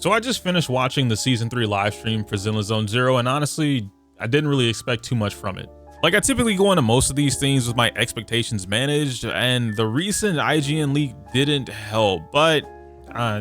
So I just finished watching the season 3 live stream for Zenless Zone Zero, and honestly, I didn't really expect too much from it. Like, I typically go into most of these things with my expectations managed, and the recent IGN leak didn't help, but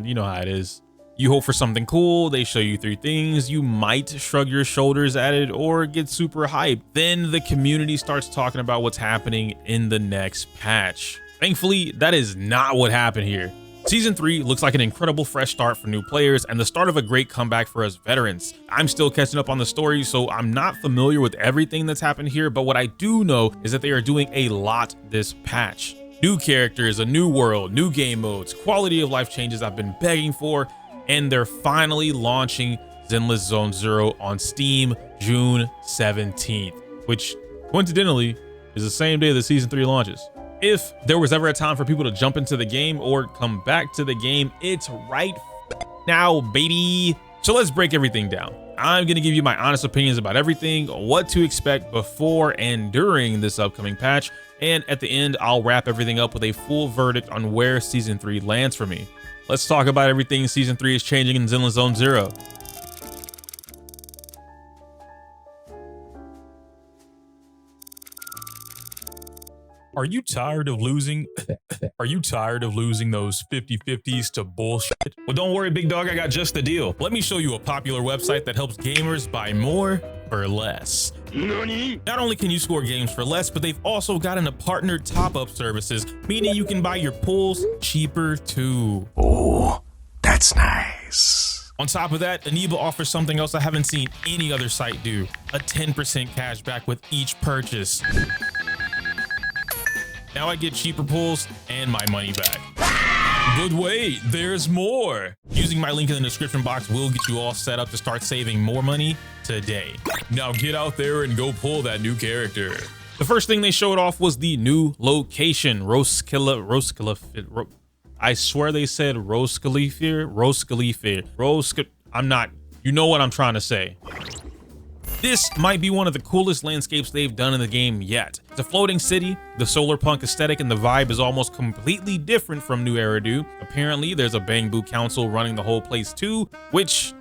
you know how it is. You hope for something cool, they show you 3 things, you might shrug your shoulders at it or get super hyped. Then the community starts talking about what's happening in the next patch. Thankfully, that is not what happened here. Season 3 looks like an incredible fresh start for new players and the start of a great comeback for us veterans. I'm still catching up on the story, so I'm not familiar with everything that's happened here, but what I do know is that they are doing a lot this patch. New characters, a new world, new game modes, quality of life changes I've been begging for, and they're finally launching Zenless Zone Zero on Steam June 17th, which coincidentally is the same day that Season 3 launches. If there was ever a time for people to jump into the game or come back to the game, it's right now, baby. So let's break everything down. I'm gonna give you my honest opinions about everything, what to expect before and during this upcoming patch, and at the end, I'll wrap everything up with a full verdict on where Season 3 lands for me. Let's talk about everything Season 3 is changing in Zenless Zone Zero. Are you tired of losing? Are you tired of losing those 50-50s to bullshit? Well, don't worry, big dog, I got just the deal. Let me show you a popular website that helps gamers buy more for less. Nani? Not only can you score games for less, but they've also gotten a partnered top-up services, meaning you can buy your pulls cheaper too. Oh, that's nice. On top of that, Aniba offers something else I haven't seen any other site do: a 10% cash back with each purchase. Now I get cheaper pulls and my money back. But wait, there's more. Using my link in the description box will get you all set up to start saving more money today. Now get out there and go pull that new character. The first thing they showed off was the new location, Roscaelifer. I swear they said Roscaelifer. I'm not, you know what I'm trying to say. This might be one of the coolest landscapes they've done in the game yet. It's a floating city, the solar punk aesthetic and the vibe is almost completely different from New Eridu. Apparently there's a Bangbu council running the whole place too, which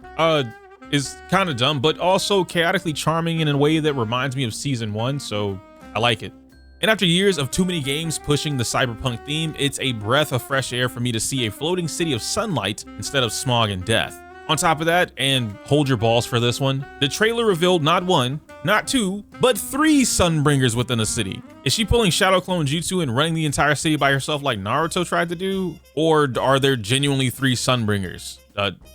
is kind of dumb, but also chaotically charming in a way that reminds me of Season 1, so I like it. And after years of too many games pushing the cyberpunk theme, it's a breath of fresh air for me to see a floating city of sunlight instead of smog and death. On top of that, and hold your balls for this one, the trailer revealed not 1, not 2, but 3 Sunbringers within a city. Is she pulling Shadow Clone Jutsu and running the entire city by herself like Naruto tried to do? Or are there genuinely 3 Sunbringers?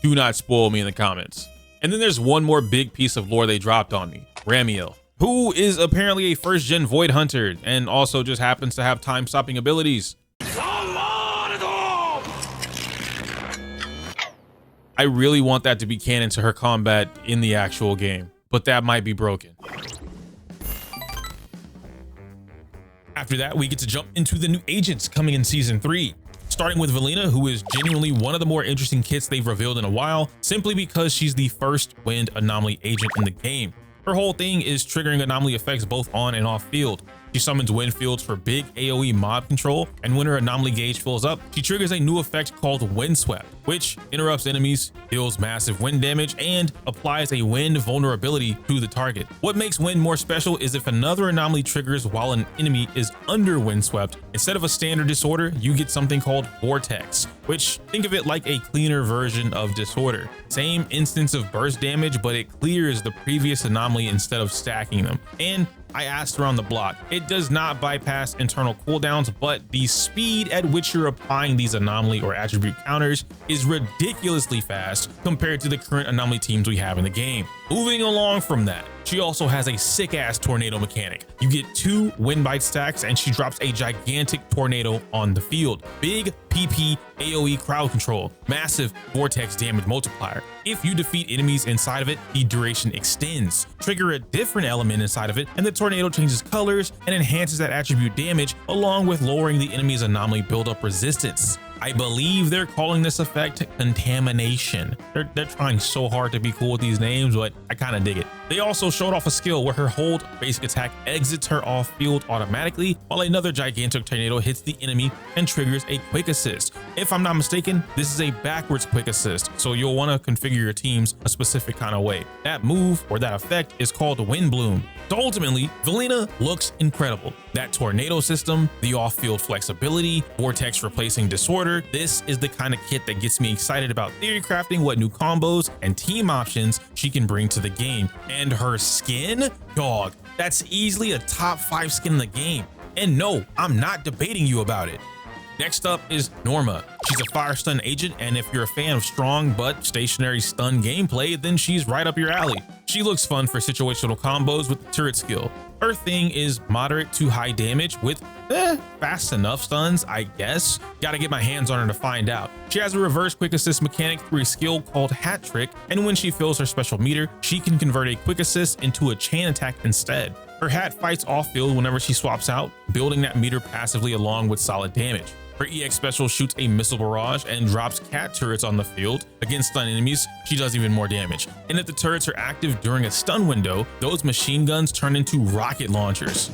Do not spoil me in the comments. And then there's one more big piece of lore they dropped on me, Ramiel, who is apparently a first-gen Void Hunter and also just happens to have time-stopping abilities. I really want that to be canon to her combat in the actual game, but that might be broken. After that, we get to jump into the new agents coming in Season 3. Starting with Valina, who is genuinely one of the more interesting kits they've revealed in a while, simply because she's the first wind anomaly agent in the game. Her whole thing is triggering anomaly effects both on and off field. She summons wind fields for big AoE mob control, and when her anomaly gauge fills up, she triggers a new effect called Windswept, which interrupts enemies, deals massive wind damage, and applies a wind vulnerability to the target. What makes wind more special is if another anomaly triggers while an enemy is under Windswept, instead of a standard disorder, you get something called Vortex, which think of it like a cleaner version of Disorder. Same instance of burst damage, but it clears the previous anomaly instead of stacking them. And I asked around the block, it does not bypass internal cooldowns, but the speed at which you're applying these anomaly or attribute counters is ridiculously fast compared to the current anomaly teams we have in the game. Moving along from that, she also has a sick-ass tornado mechanic. You get 2 wind bite stacks and she drops a gigantic tornado on the field. Big PP AoE crowd control, massive vortex damage multiplier. If you defeat enemies inside of it, the duration extends. Trigger a different element inside of it and the tornado changes colors and enhances that attribute damage along with lowering the enemy's anomaly buildup resistance. I believe they're calling this effect Contamination. They're trying so hard to be cool with these names, but I kind of dig it. They also showed off a skill where her hold basic attack exits her off field automatically while another gigantic tornado hits the enemy and triggers a quick assist. If I'm not mistaken, this is a backwards quick assist, so you'll want to configure your teams a specific kind of way. That move or that effect is called Wind Bloom. So ultimately, Velina looks incredible. That tornado system, the off-field flexibility, vortex replacing disorder, this is the kind of kit that gets me excited about theory crafting what new combos and team options she can bring to the game. And her skin? Dog, that's easily a top 5 skin in the game. And no, I'm not debating you about it. Next up is Norma. She's a fire stun agent, and if you're a fan of strong but stationary stun gameplay, then she's right up your alley. She looks fun for situational combos with the turret skill. Her thing is moderate to high damage with fast enough stuns, I guess. Gotta get my hands on her to find out. She has a reverse quick assist mechanic through a skill called Hat Trick, and when she fills her special meter, she can convert a quick assist into a chain attack instead. Her hat fights off field whenever she swaps out, building that meter passively along with solid damage. Her EX special shoots a missile barrage and drops cat turrets on the field. Against stun enemies, she does even more damage. And if the turrets are active during a stun window, those machine guns turn into rocket launchers.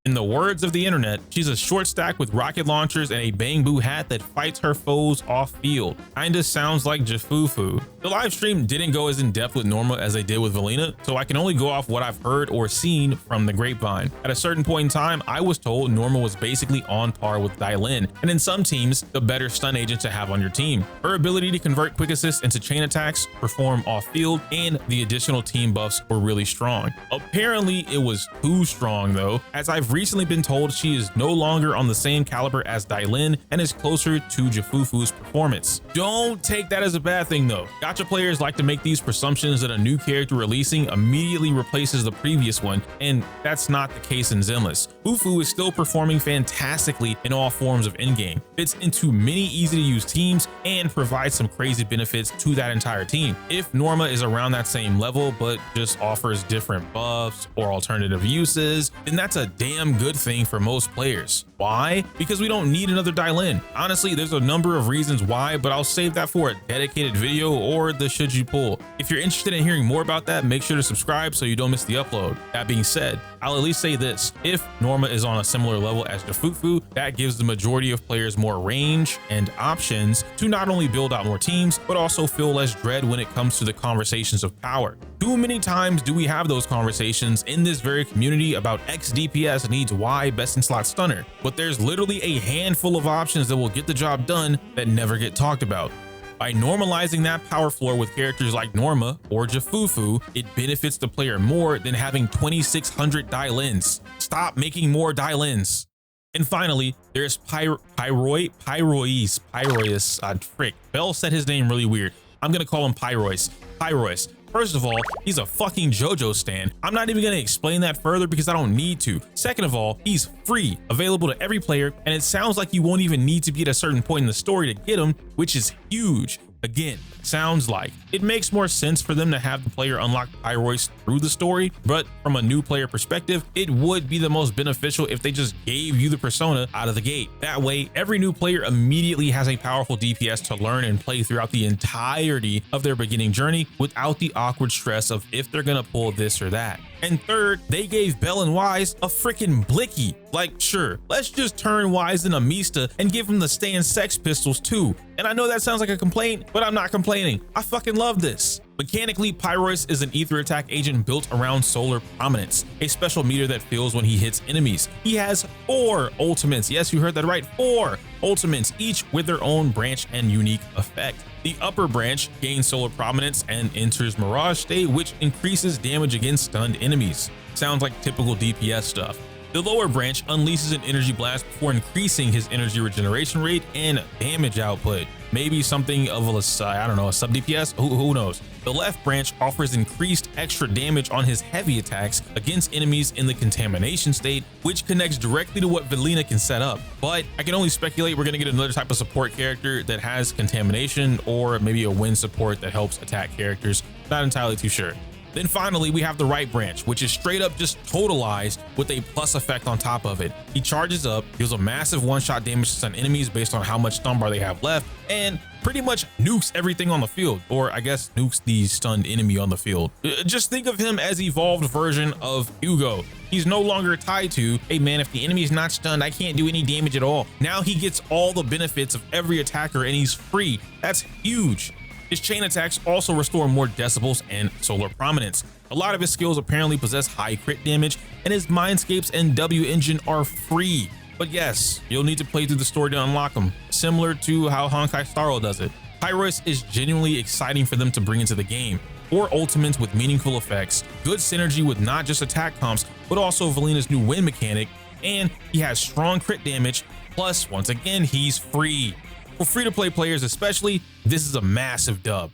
In the words of the internet, she's a short stack with rocket launchers and a bang boo hat that fights her foes off field. Kinda sounds like Jafufu. The live stream didn't go as in depth with Norma as they did with Velina, so I can only go off what I've heard or seen from the grapevine. At a certain point in time, I was told Norma was basically on par with Dylin, and in some teams, the better stun agent to have on your team. Her ability to convert quick assists into chain attacks, perform off field, and the additional team buffs were really strong. Apparently, it was too strong though, as I've recently been told she is no longer on the same caliber as Dylin and is closer to Jafufu's performance. Don't take that as a bad thing though. Gacha players like to make these presumptions that a new character releasing immediately replaces the previous one, and that's not the case in Zenless. Fufu is still performing fantastically in all forms of endgame, fits into many easy to use teams, and provides some crazy benefits to that entire team. If Norma is around that same level but just offers different buffs or alternative uses, then that's a damn good thing for most players. Why? Because we don't need another Dylin. Honestly, there's a number of reasons why, but I'll save that for a dedicated video or the should you pull. If you're interested in hearing more about that, make sure to subscribe so you don't miss the upload. That being said, I'll at least say this: if Norma is on a similar level as Jafufu, that gives the majority of players more range and options to not only build out more teams, but also feel less dread when it comes to the conversations of power. Too many times do we have those conversations in this very community about X DPS needs Y best in slot stunner, but there's literally a handful of options that will get the job done that never get talked about. By normalizing that power floor with characters like Norma or Jafufu, it benefits the player more than having 2,600 Dylins. Stop making more Dylins. And finally, there's Pyrois. Frick. Bell said his name really weird. I'm gonna call him Pyrois. First of all, he's a fucking JoJo stan. I'm not even gonna explain that further because I don't need to. Second of all, he's free, available to every player, and it sounds like you won't even need to be at a certain point in the story to get him, which is huge. Again, sounds like it makes more sense for them to have the player unlock Pyrois through the story, but from a new player perspective, it would be the most beneficial if they just gave you the persona out of the gate. That way, every new player immediately has a powerful DPS to learn and play throughout the entirety of their beginning journey without the awkward stress of if they're gonna pull this or that. And third, they gave Bell and Wise a freaking blicky. Like, sure, let's just turn Wise into Mista and give him the Stan Sex Pistols too. And I know that sounds like a complaint, but I'm not complaining. I fucking love this. Mechanically, Pyrois is an ether attack agent built around solar prominence, a special meter that fills when he hits enemies. He has 4 ultimates. Yes, you heard that right, 4 ultimates, each with their own branch and unique effect. The upper branch gains solar prominence and enters Mirage state, which increases damage against stunned enemies. Sounds like typical DPS stuff. The lower branch unleashes an energy blast before increasing his energy regeneration rate and damage output. Maybe something of a, I don't know, a sub DPS, who knows. The left branch offers increased extra damage on his heavy attacks against enemies in the contamination state, which connects directly to what Velina can set up. But I can only speculate we're gonna get another type of support character that has contamination, or maybe a wind support that helps attack characters. Not entirely too sure. Then finally, we have the right branch, which is straight up just totalized with a plus effect on top of it. He charges up, deals a massive one-shot damage to stun enemies based on how much stun bar they have left, and pretty much nukes everything on the field, or I guess nukes the stunned enemy on the field. Just think of him as evolved version of Hugo. He's no longer tied to, hey man, if the enemy is not stunned, I can't do any damage at all. Now he gets all the benefits of every attacker and he's free. That's huge. His chain attacks also restore more decibels and solar prominence. A lot of his skills apparently possess high crit damage, and his Mindscapes and W engine are free. But yes, you'll need to play through the story to unlock them, similar to how Honkai Star Rail does it. Pyrois is genuinely exciting for them to bring into the game. 4 ultimates with meaningful effects, good synergy with not just attack comps, but also Valina's new wind mechanic, and he has strong crit damage, plus once again, he's free. For free-to-play players especially, this is a massive dub.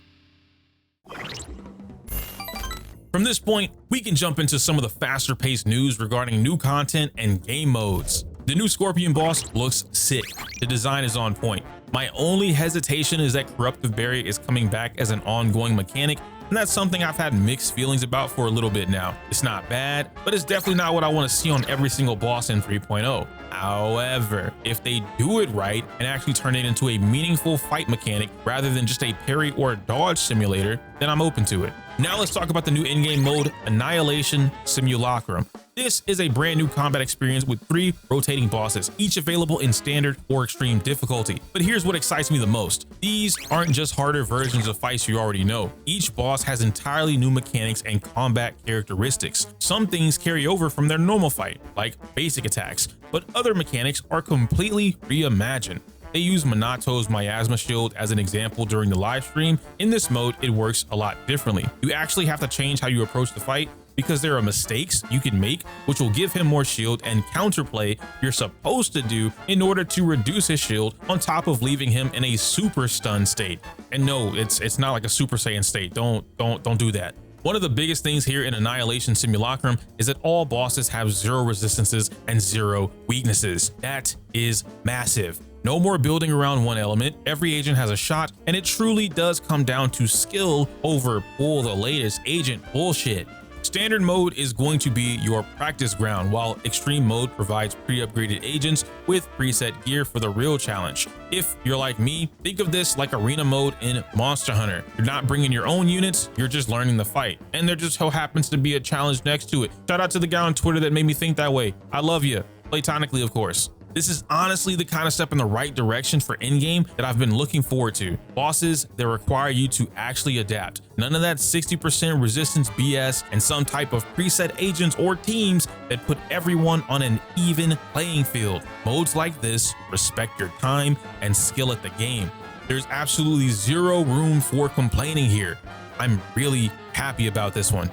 From this point, we can jump into some of the faster-paced news regarding new content and game modes. The new Scorpion boss looks sick. The design is on point. My only hesitation is that Corruptive Barrier is coming back as an ongoing mechanic, and that's something I've had mixed feelings about for a little bit now. It's not bad, but it's definitely not what I want to see on every single boss in 3.0. However, if they do it right and actually turn it into a meaningful fight mechanic rather than just a parry or dodge simulator, then I'm open to it. Now let's talk about the new in-game mode, Annihilation Simulacrum. This is a brand new combat experience with 3 rotating bosses, each available in standard or extreme difficulty. But here's what excites me the most. These aren't just harder versions of fights you already know. Each boss has entirely new mechanics and combat characteristics. Some things carry over from their normal fight, like basic attacks, but other mechanics are completely reimagined. They use Minato's Miasma Shield as an example during the live stream. In this mode, it works a lot differently. You actually have to change how you approach the fight because there are mistakes you can make which will give him more shield and counterplay you're supposed to do in order to reduce his shield on top of leaving him in a super stun state. And no, it's not like a Super Saiyan state. Don't do that. One of the biggest things here in Annihilation Simulacrum is that all bosses have 0 resistances and 0 weaknesses. That is massive. No more building around one element, every agent has a shot, and it truly does come down to skill over pull the latest agent bullshit. Standard mode is going to be your practice ground, while extreme mode provides pre-upgraded agents with preset gear for the real challenge. If you're like me, think of this like arena mode in Monster Hunter. You're not bringing your own units, you're just learning the fight, and there just so happens to be a challenge next to it. Shout out to the guy on Twitter that made me think that way. I love you. Platonically, of course. This is honestly the kind of step in the right direction for endgame that I've been looking forward to. Bosses that require you to actually adapt. None of that 60% resistance BS and some type of preset agents or teams that put everyone on an even playing field. Modes like this respect your time and skill at the game. There's absolutely 0 room for complaining here. I'm really happy about this one.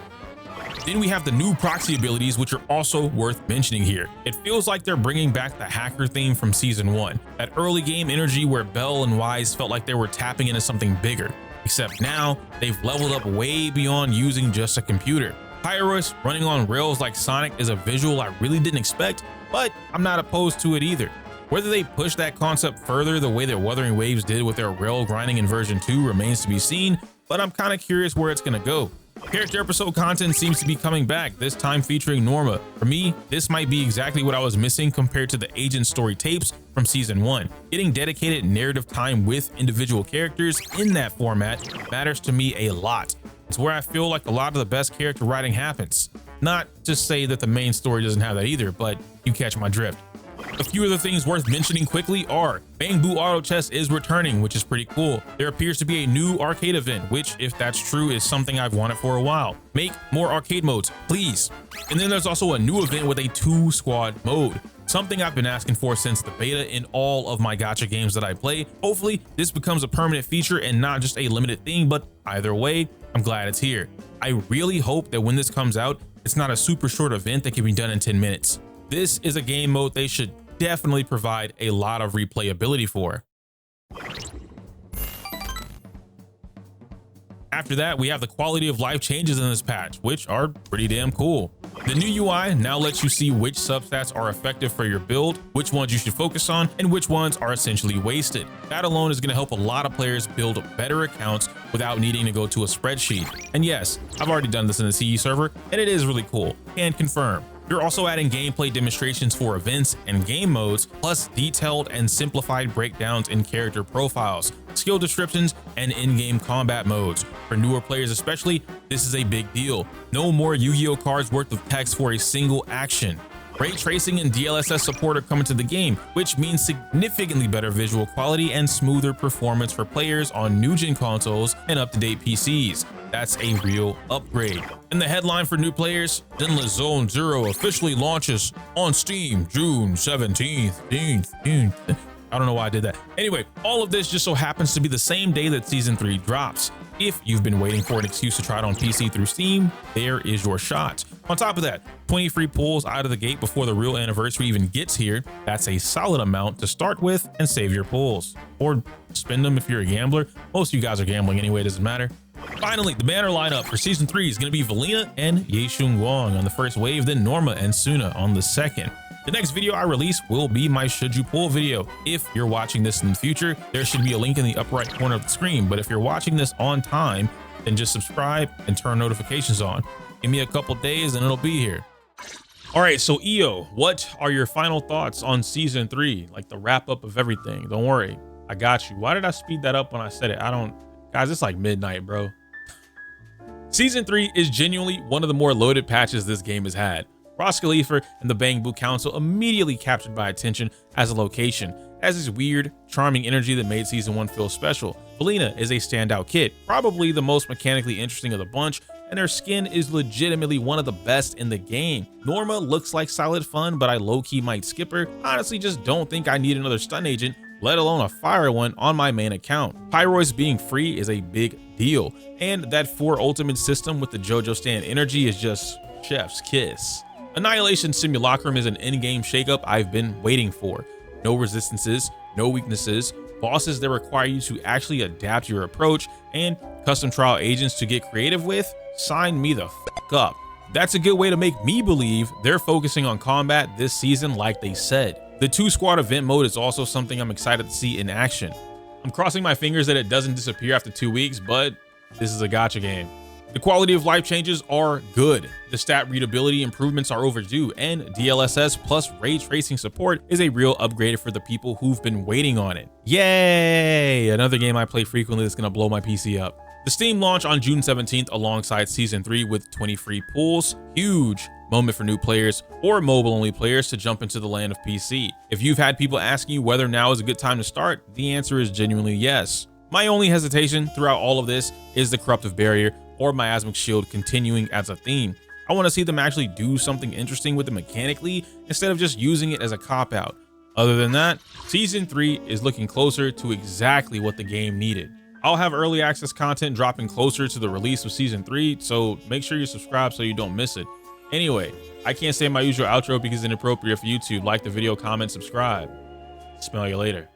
Then we have the new proxy abilities, which are also worth mentioning here. It feels like they're bringing back the hacker theme from season 1, that early game energy where Bell and Wise felt like they were tapping into something bigger, except now they've leveled up way beyond using just a computer. Pyrois running on rails like Sonic is a visual I really didn't expect, but I'm not opposed to it either. Whether they push that concept further the way that Wuthering Waves did with their rail grinding in version 2 remains to be seen, but I'm kind of curious where it's gonna go. Character episode content seems to be coming back, this time featuring Norma. For me, this might be exactly what I was missing compared to the agent story tapes from season 1. Getting dedicated narrative time with individual characters in that format matters to me a lot. It's where I feel like a lot of the best character writing happens. Not to say that the main story doesn't have that either, but you catch my drift. A few other things worth mentioning quickly are Bang Boo Auto Chess is returning, which is pretty cool. There appears to be a new arcade event, which, if that's true, is something I've wanted for a while. Make more arcade modes, please. And then there's also a new event with a 2-squad mode, something I've been asking for since the beta in all of my gacha games that I play. Hopefully, this becomes a permanent feature and not just a limited thing, but either way, I'm glad it's here. I really hope that when this comes out, it's not a super short event that can be done in 10 minutes. This is a game mode they should definitely provide a lot of replayability for. After that, we have the quality of life changes in this patch, which are pretty damn cool. The new UI now lets you see which substats are effective for your build, which ones you should focus on, and which ones are essentially wasted. That alone is going to help a lot of players build better accounts without needing to go to a spreadsheet. And yes, I've already done this in the CE server, and it is really cool, and confirm. You're also adding gameplay demonstrations for events and game modes, plus detailed and simplified breakdowns in character profiles, skill descriptions, and in-game combat modes. For newer players especially, this is a big deal. No more Yu-Gi-Oh cards worth of text for a single action. Ray Tracing and DLSS support are coming to the game, which means significantly better visual quality and smoother performance for players on new-gen consoles and up-to-date PCs. That's a real upgrade. And the headline for new players, Zenless Zone Zero officially launches on Steam June 17th. I don't know why I did that. Anyway, all of this just so happens to be the same day that Season 3 drops. If you've been waiting for an excuse to try it on PC through Steam, there is your shot. On top of that, 20 free pulls out of the gate before the real anniversary even gets here. That's a solid amount to start with and save your pulls. Or spend them if you're a gambler. Most of you guys are gambling anyway, it doesn't matter. Finally, the banner lineup for Season 3 is going to be Valina and Yeshun Guang on the first wave, then Norma and Suna on the second. The next video I release will be my Should You Pull video. If you're watching this in the future, there should be a link in the upper right corner of the screen, but if you're watching this on time, then just subscribe and turn notifications on. Give me a couple days and it'll be here. All right, so EO, what are your final thoughts on Season 3? Like the wrap up of everything. Don't worry, I got you. Why did I speed that up when I said it? Guys, it's like midnight, bro. Season 3 is genuinely one of the more loaded patches this game has had. Roscaelifer and the Bangbu Council immediately captured my attention as a location. It has this weird, charming energy that made Season 1 feel special. Valina is a standout kit, probably the most mechanically interesting of the bunch, and her skin is legitimately one of the best in the game. Norma looks like solid fun, but I low-key might skip her. Honestly, just don't think I need another stun agent, let alone a fire one on my main account. Pyrois being free is a big deal, and that 4 ultimate system with the JoJo stand energy is just chef's kiss. Annihilation Simulacrum is an in-game shakeup I've been waiting for. No resistances, no weaknesses, bosses that require you to actually adapt your approach, and custom trial agents to get creative with. Sign me the f up. That's a good way to make me believe they're focusing on combat this season like they said. The 2-squad event mode is also something I'm excited to see in action. I'm crossing my fingers that it doesn't disappear after 2 weeks, but this is a gacha game. The quality of life changes are good. The stat readability improvements are overdue, and DLSS plus ray tracing support is a real upgrade for the people who've been waiting on it. Yay! Another game I play frequently that's gonna blow my PC up. The Steam launch on June 17th alongside Season 3 with 20 free pulls. Huge moment for new players or mobile-only players to jump into the land of PC. If you've had people asking you whether now is a good time to start, the answer is genuinely yes. My only hesitation throughout all of this is the corruptive barrier or miasmic shield continuing as a theme. I want to see them actually do something interesting with it mechanically instead of just using it as a cop-out. Other than that, Season 3 is looking closer to exactly what the game needed. I'll have early access content dropping closer to the release of Season 3, so make sure you subscribe so you don't miss it. Anyway, I can't say my usual outro because it's inappropriate for YouTube. Like the video, comment, subscribe. Smell you later.